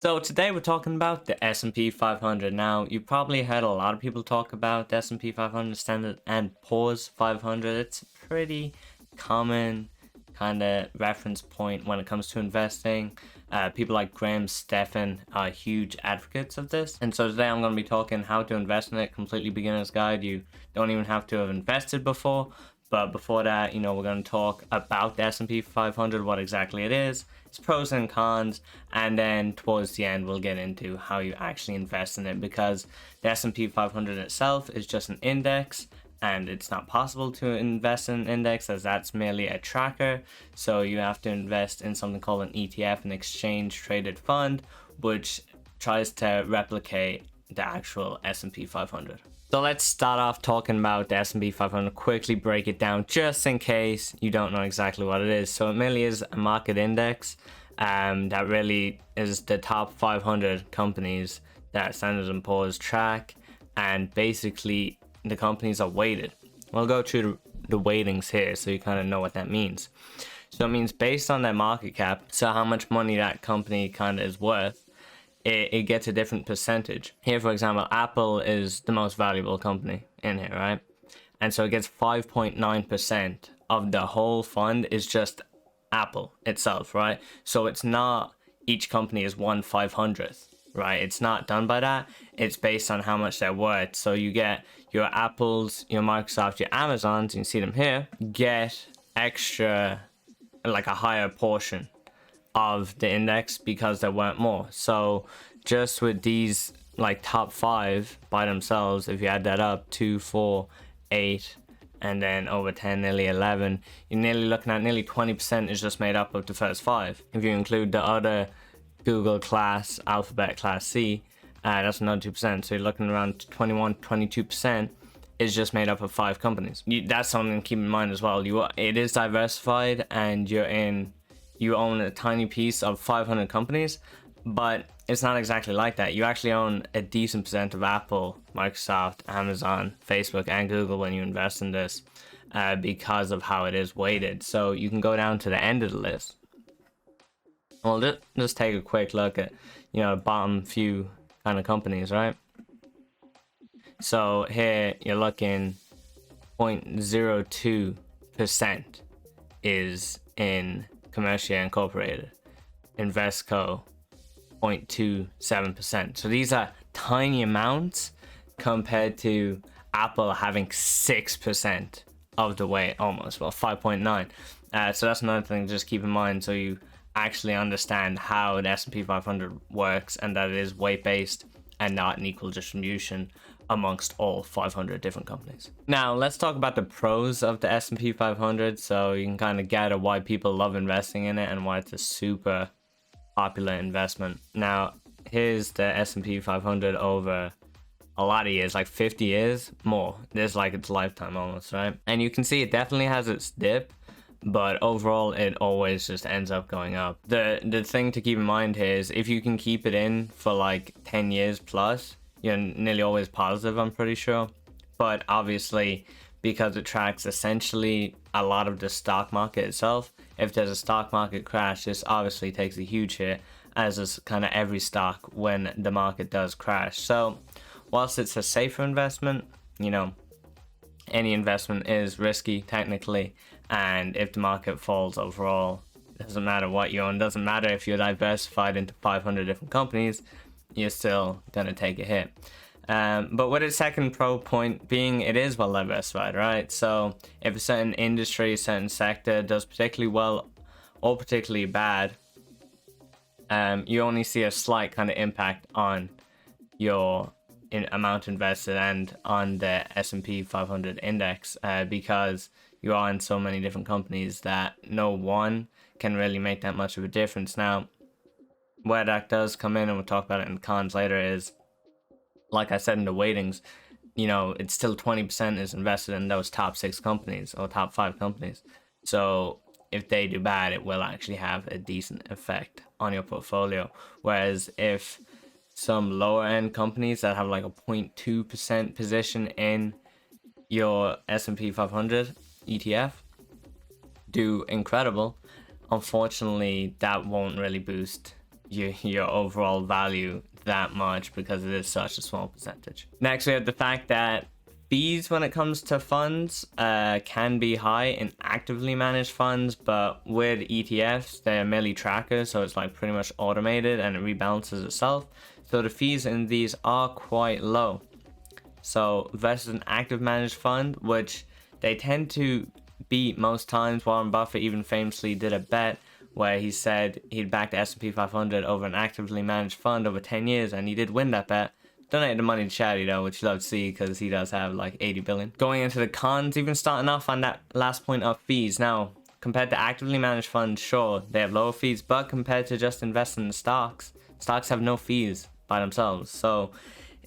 So today we're talking about the S&P 500. Now, you've probably heard a lot of people talk about the S&P 500, Standard and Poor's 500. It's a pretty common kind of reference point when it comes to investing. People like Graham Stephan are huge advocates of this. And so today I'm going to be talking how to invest in it, completely beginner's guide. You don't even have to have invested before. But before that, we're going to talk about the S&P 500, what exactly it is, its pros and cons, and then towards the end, we'll get into how you actually invest in it, because the S&P 500 itself is just an index, and it's not possible to invest in an index as that's merely a tracker. So you have to invest in something called an ETF, an exchange traded fund, which tries to replicate the actual S&P 500. So let's start off talking about the S&P 500, quickly break it down just in case you don't know exactly what it is. So it merely is a market index that really is the top 500 companies that Standard & Poor's track, and basically the companies are weighted. We'll go through the weightings here so you kind of know what that means. So it means based on their market cap, so how much money that company kind of is worth, it gets a different percentage. Here, for example, Apple is the most valuable company in here, right? And so it gets 5.9% of the whole fund is just Apple itself, right? So it's not each company is 1/500th, right? It's not done by that. It's based on how much they're worth. So you get your Apples, your Microsoft, your Amazons, you can see them here, get extra, like a higher portion of the index because there weren't more. So just with these like top 5 by themselves, if you add that up, 2, 4, 8, and then over 10, nearly 11, you're nearly looking at nearly 20% is just made up of the first 5. If you include the other Google class, Alphabet class C, that's another 2%. So you're looking around 21, 22% is just made up of 5 companies. That's something to keep in mind as well. It is diversified, and you own a tiny piece of 500 companies, but it's not exactly like that. You actually own a decent percent of Apple, Microsoft, Amazon, Facebook, and Google when you invest in this, because of how it is weighted. So you can go down to the end of the list. Well, just take a quick look at, the bottom few kind of companies, right? So here you're looking 0.02% is in Commercia Incorporated, Invesco 0.27%. So these are tiny amounts compared to Apple having 6% of the weight, almost, well, 5.9. So that's another thing to just keep in mind, so you actually understand how the S&P 500 works, and that it is weight based and not an equal distribution amongst all 500 different companies. Now let's talk about the pros of the S&P 500, so you can kind of gather why people love investing in it and why it's a super popular investment. Now here's the S&P 500 over a lot of years, like 50 years more. This is like its lifetime almost, right? And you can see it definitely has its dip, but overall it always just ends up going up. The thing to keep in mind here is if you can keep it in for like 10 years plus, you're nearly always positive, I'm pretty sure. But obviously, because it tracks essentially a lot of the stock market itself, if there's a stock market crash, this obviously takes a huge hit, as is kind of every stock when the market does crash. So whilst it's a safer investment, any investment is risky technically, and if the market falls overall, it doesn't matter what you own, doesn't matter if you're diversified into 500 different companies, you're still gonna take a hit. But with its second pro point being, it is well diversified, right? So if a certain industry, certain sector does particularly well or particularly bad, you only see a slight kind of impact on your amount invested and on the S&P 500 index, because you are in so many different companies that no one can really make that much of a difference. Now, where that does come in, and we'll talk about it in cons later, is, like I said in the weightings, it's still 20% is invested in those top 6 companies or top 5 companies. So if they do bad, it will actually have a decent effect on your portfolio. Whereas if some lower end companies that have like a 0.2% position in your S&P 500 ETF do incredible, unfortunately that won't really boost your overall value that much, because it is such a small percentage. Next, we have the fact that fees when it comes to funds can be high in actively managed funds, but with ETFs, they're merely trackers, so it's like pretty much automated and it rebalances itself. So the fees in these are quite low. So versus an active managed fund, which they tend to beat most times. Warren Buffett even famously did a bet where he said he'd back the S&P 500 over an actively managed fund over 10 years, and he did win that bet. Donated the money to charity though, which you love to see because he does have like 80 billion. Going into the cons, even starting off on that last point of fees. Now, compared to actively managed funds, sure, they have lower fees, but compared to just investing in stocks have no fees by themselves. So,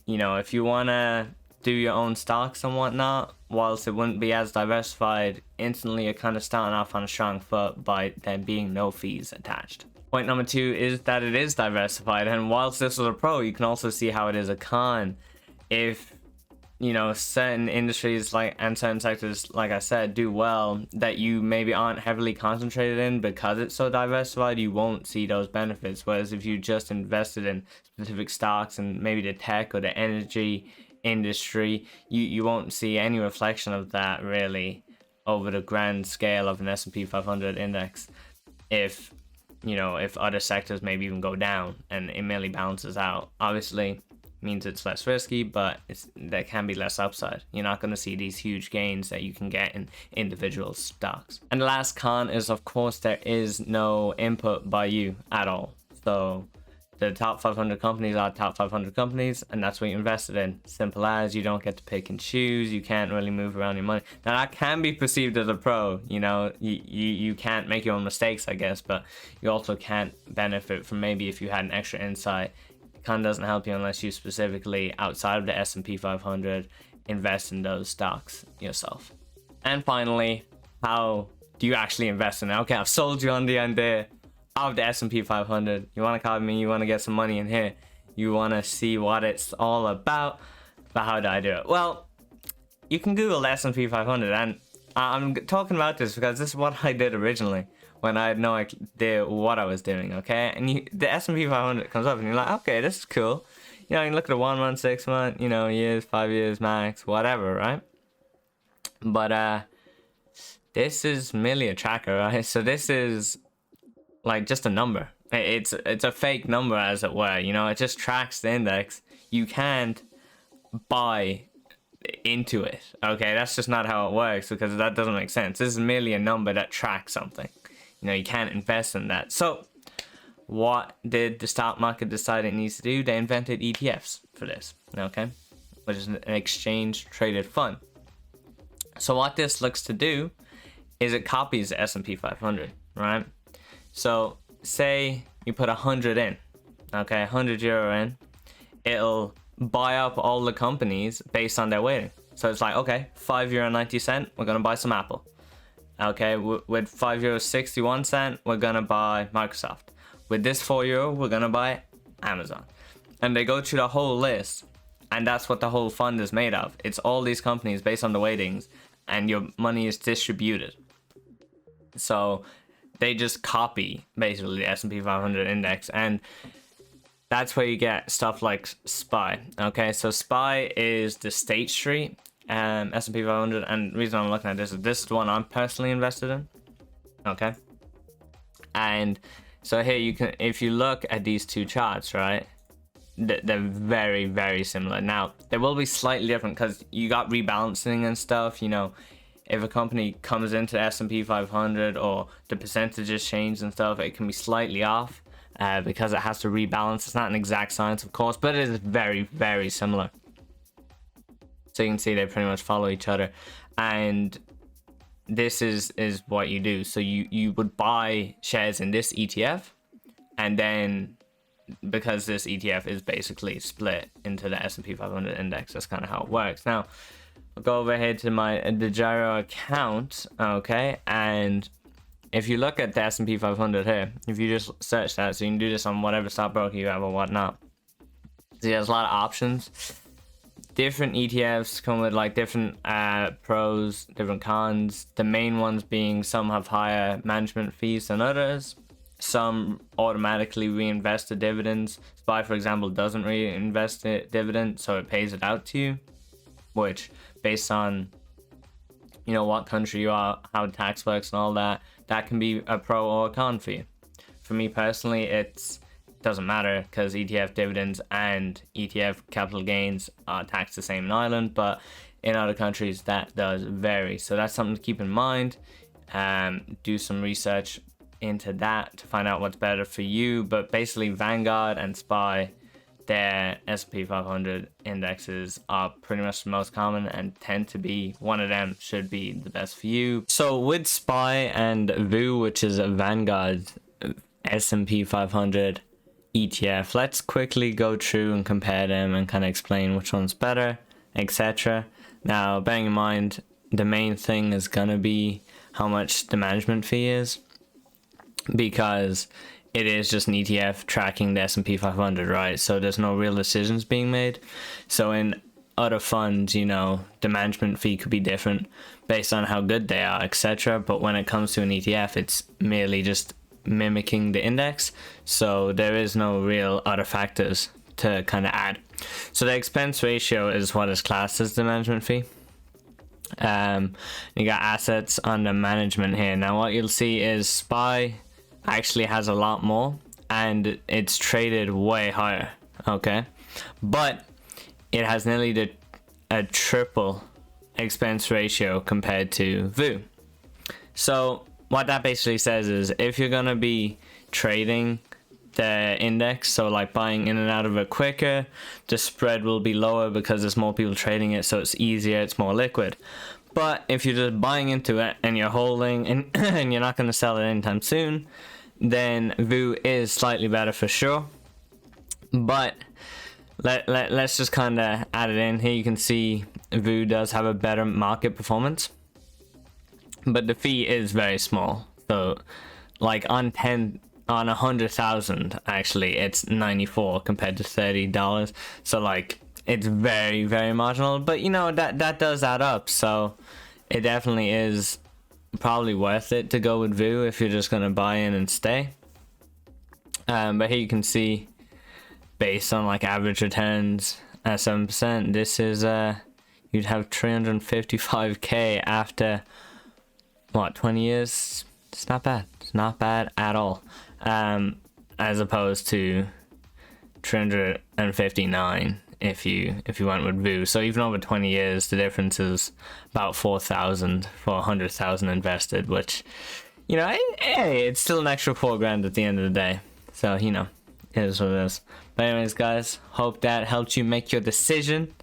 you know, if you want to do your own stocks and whatnot, whilst it wouldn't be as diversified, instantly you're kind of starting off on a strong foot by there being no fees attached. Point number 2 is that it is diversified, and whilst this is a pro, you can also see how it is a con. If, you know, certain industries and certain sectors, like I said, do well, that you maybe aren't heavily concentrated in because it's so diversified, you won't see those benefits. Whereas if you just invested in specific stocks and maybe the tech or the energy industry, you won't see any reflection of that really over the grand scale of an S&P 500 index. If, you know, if other sectors maybe even go down and it merely balances out, obviously means it's less risky, but there can be less upside. You're not going to see these huge gains that you can get in individual stocks. And the last con is, of course, there is no input by you at all. So the top 500 companies are top 500 companies, and that's what you invested in. Simple as. You don't get to pick and choose. You can't really move around your money. Now that can be perceived as a pro, you know, you can't make your own mistakes, I guess, but you also can't benefit from maybe if you had an extra insight. It kind of doesn't help you unless you specifically, outside of the S&P 500, invest in those stocks yourself. And finally, how do you actually invest in it? Okay, I've sold you on the idea of the S&P 500. You want to copy me, you want to get some money in here, you want to see what it's all about, but how do I do it? Well, you can Google the S&P 500, and I'm talking about this because this is what I did originally when I had no idea what I was doing, okay? And the S&P 500 comes up and you're like, okay, this is cool. You know, you can look at the 1 month, 6 month, you know, years, 5 years max, whatever, right? But this is merely a tracker, right? So this is like just a number. It's a fake number, as it were. You know, it just tracks the index. You can't buy into it. Okay, that's just not how it works, because that doesn't make sense. This is merely a number that tracks something. You know, you can't invest in that. So what did the stock market decide it needs to do? They invented ETFs for this, okay, which is an exchange traded fund. So what this looks to do is it copies the S&P 500, right? So say you put 100 in, okay, 100 euro in, it'll buy up all the companies based on their weighting. So it's like, okay, €5.90, we're gonna buy some Apple. Okay, with €5.61, we're gonna buy Microsoft. With this €4, we're gonna buy Amazon. And they go through the whole list, and that's what the whole fund is made of. It's all these companies based on the weightings, and your money is distributed. So they just copy basically the S&P 500 index, and that's where you get stuff like SPY. Okay, so SPY is the State Street S&P 500, and the reason I'm looking at this is the one I'm personally invested in. Okay, and so here you can, if you look at these two charts, right, they're very, very similar. Now they will be slightly different because you got rebalancing and stuff. You know, if a company comes into S&P 500 or the percentages change and stuff, it can be slightly off because it has to rebalance. It's not an exact science, of course, but it is very, very similar. So you can see they pretty much follow each other. And this is what you do. So you would buy shares in this ETF, and then because this ETF is basically split into the S&P 500 index, that's kind of how it works. Now, I'll go over here to the Gyro account, okay, and if you look at the S&P 500 here, if you just search that, so you can do this on whatever stockbroker you have or whatnot. See, there's a lot of options. Different ETFs come with like different pros, different cons. The main ones being some have higher management fees than others. Some automatically reinvest the dividends. SPY, for example, doesn't reinvest the dividend, so it pays it out to you, which, based on what country you are, how tax works and all that, that can be a pro or a con for you. For me personally, it doesn't matter, because ETF dividends and ETF capital gains are taxed the same in Ireland, but in other countries that does vary. So that's something to keep in mind. Do some research into that to find out what's better for you. But basically, Vanguard and SPY, their S&P 500 indexes are pretty much the most common and tend to be one of them should be the best for you. So with SPY and VOO, which is a Vanguard S&P 500 ETF, let's quickly go through and compare them and kind of explain which one's better, etc. Now, bearing in mind, the main thing is gonna be how much the management fee is, because it is just an ETF tracking the S&P 500, right? So there's no real decisions being made. So in other funds, the management fee could be different based on how good they are, etc. But when it comes to an ETF, it's merely just mimicking the index. So there is no real other factors to kind of add. So the expense ratio is what is classed as the management fee. You got assets under management here. Now what you'll see is SPY actually has a lot more and it's traded way higher, okay, but it has nearly a triple expense ratio compared to VOO. So what that basically says is, if you're gonna be trading the index, so like buying in and out of it quicker, the spread will be lower because there's more people trading it, so it's easier, it's more liquid. But if you're just buying into it and you're holding and, and you're not going to sell it anytime soon, then VOO is slightly better for sure. But let's just kind of add it in. Here you can see VOO does have a better market performance, but the fee is very small. So like on 100,000, actually it's 94 compared to $30. So like it's very, very marginal, but that does add up. So it definitely is probably worth it to go with VOO if you're just going to buy in and stay. But here you can see, based on like average returns at 7%, this is you'd have 355k after what, 20 years? It's not bad. It's not bad at all. As opposed to 359 if you went with VOO. So even over 20 years, the difference is about 4,000 for 100,000 invested, which hey, it's still an extra $4,000 at the end of the day. So it is what it is. But anyways, guys, hope that helped you make your decision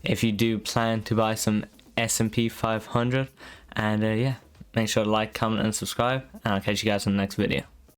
if you do plan to buy some S&P 500. And yeah, make sure to like, comment, and subscribe, and I'll catch you guys in the next video.